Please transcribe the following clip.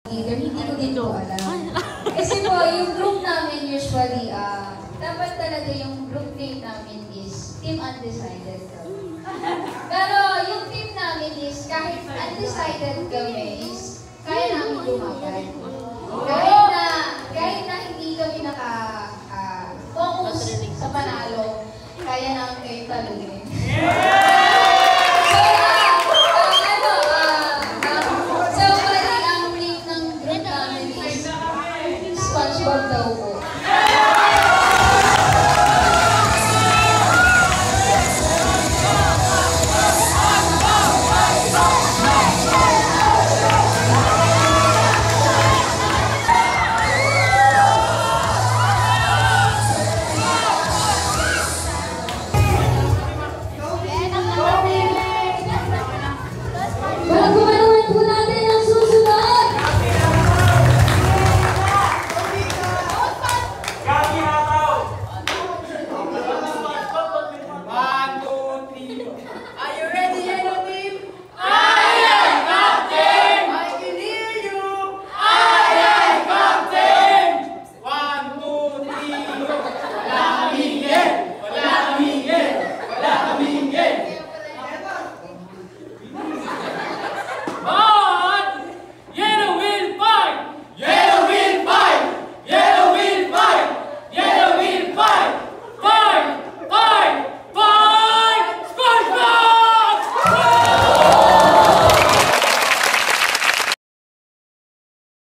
Hindi ko din po alam. Kasi po, yung group namin usually, dapat talaga yung group name namin is Team Undecided kami. Pero yung team namin is, kahit undecided kami is, kaya namin lumaban. Kahit na hindi kami naka-focus sa panalo, kaya namin kayo talunin. SpongeBob daw po.